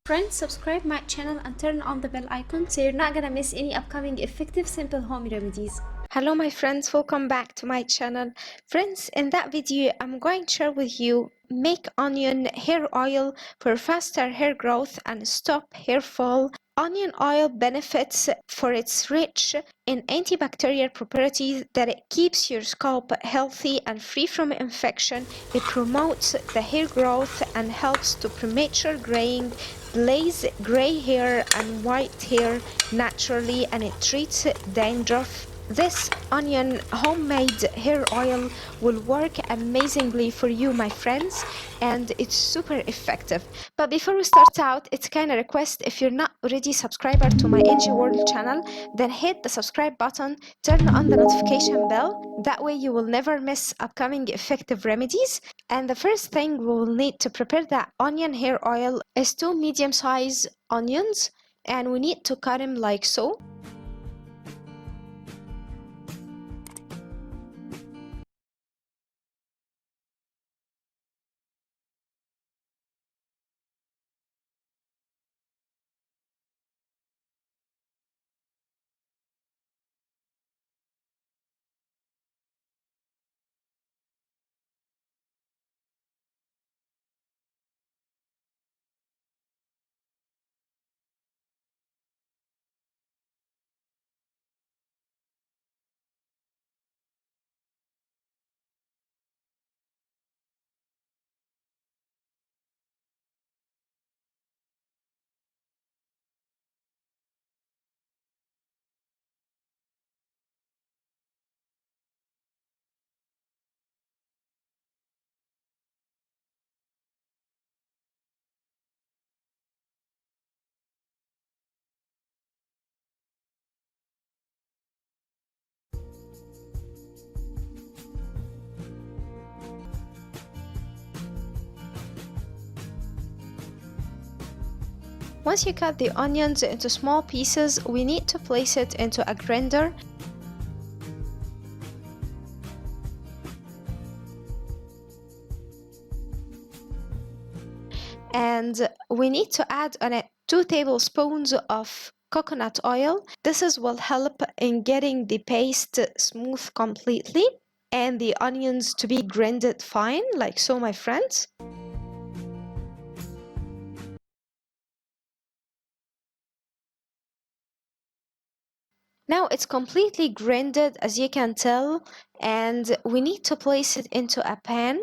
Friends, subscribe my channel and turn on the bell icon so you're not gonna miss any upcoming effective simple home remedies. Hello my friends, welcome back to my channel. Friends, in that video I'm going to share with you make onion hair oil for faster hair growth and stop hair fall. Onion oil benefits for its rich in antibacterial properties that it keeps your scalp healthy and free from infection. It promotes the hair growth and helps to premature graying, delays gray hair and white hair naturally, and it treats dandruff. This onion homemade hair oil will work amazingly for you, my friends, and it's super effective. But before we start out, it's kind of request, if you're not already subscriber to my NGWorld channel, then hit the subscribe button, turn on the notification bell. That way you will never miss upcoming effective remedies. And the first thing we will need to prepare that onion hair oil is 2 medium-sized onions, and we need to cut them like so. Once you cut the onions into small pieces, we need to place it into a grinder. And we need to add on it 2 tablespoons of coconut oil. This will help in getting the paste smooth completely and the onions to be grinded fine, like so, my friends. Now it's completely grinded, as you can tell, and we need to place it into a pan.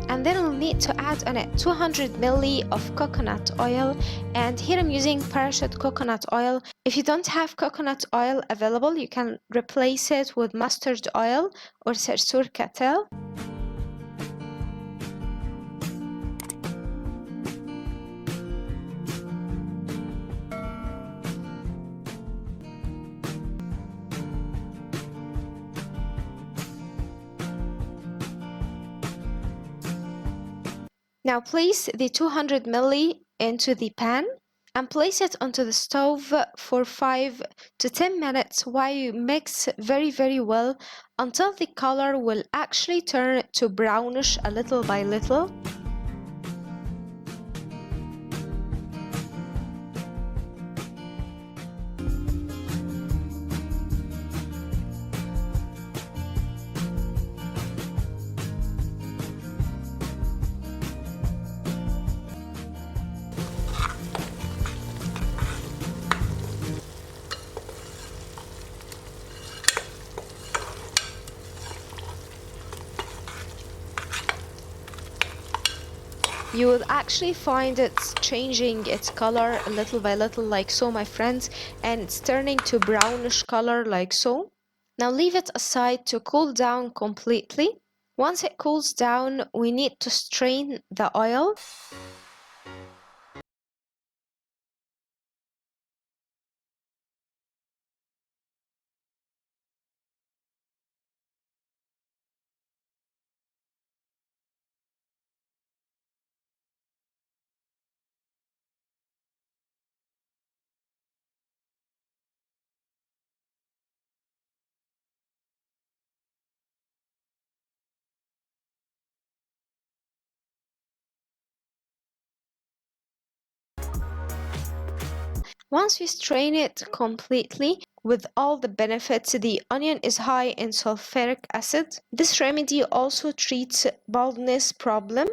And then we'll need to add on it 200 ml of coconut oil, and here I'm using parachute coconut oil. If you don't have coconut oil available, you can replace it with mustard oil or sarsour catel. Now place the 200 ml into the pan and place it onto the stove for 5 to 10 minutes while you mix very well until the color will actually turn to brownish a little by little. you will actually find it's changing its color little by little, like so, my friends, and it's turning to brownish color like so. Now leave it aside to cool down completely. Once it cools down, we need to strain the oil. Once we strain it completely, with all the benefits, the onion is high in sulfuric acid. This remedy also treats baldness problem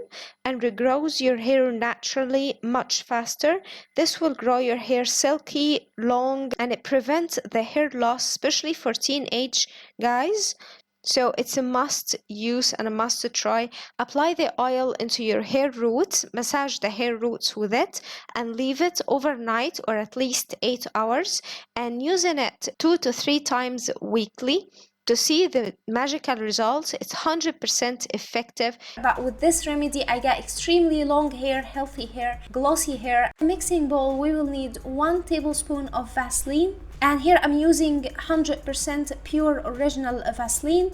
and regrows your hair naturally much faster. This will grow your hair silky, long, and it prevents the hair loss, especially for teenage guys. So it's a must use and a must to try. Apply the oil into your hair roots, massage the hair roots with it, and leave it overnight or at least 8 hours, and using it 2 to 3 times weekly to see the magical results. It's 100% effective. But with this remedy, I got extremely long hair, healthy hair, glossy hair. In a mixing bowl, we will need 1 tablespoon of Vaseline. And here I'm using 100% pure original Vaseline.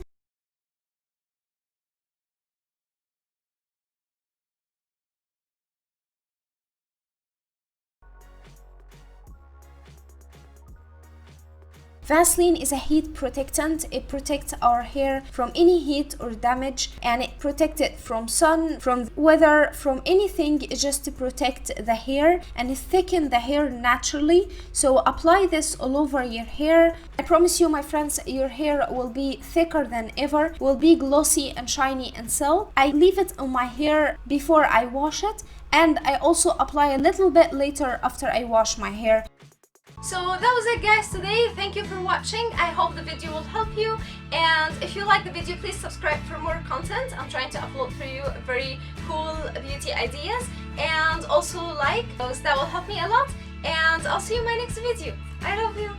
Vaseline is a heat protectant. It protects our hair from any heat or damage, and it protects it from sun, from weather, from anything, just to protect the hair, and it thickens the hair naturally. So apply this all over your hair. I promise you, my friends, your hair will be thicker than ever, will be glossy and shiny and so. I leave it on my hair before I wash it, and I also apply a little bit later after I wash my hair. So that was it, guys, today. Thank you for watching. I hope the video will help you, and if you like the video, please subscribe for more content. I'm trying to upload for you very cool beauty ideas, and also like those. That will help me a lot, and I'll see you in my next video. I love you.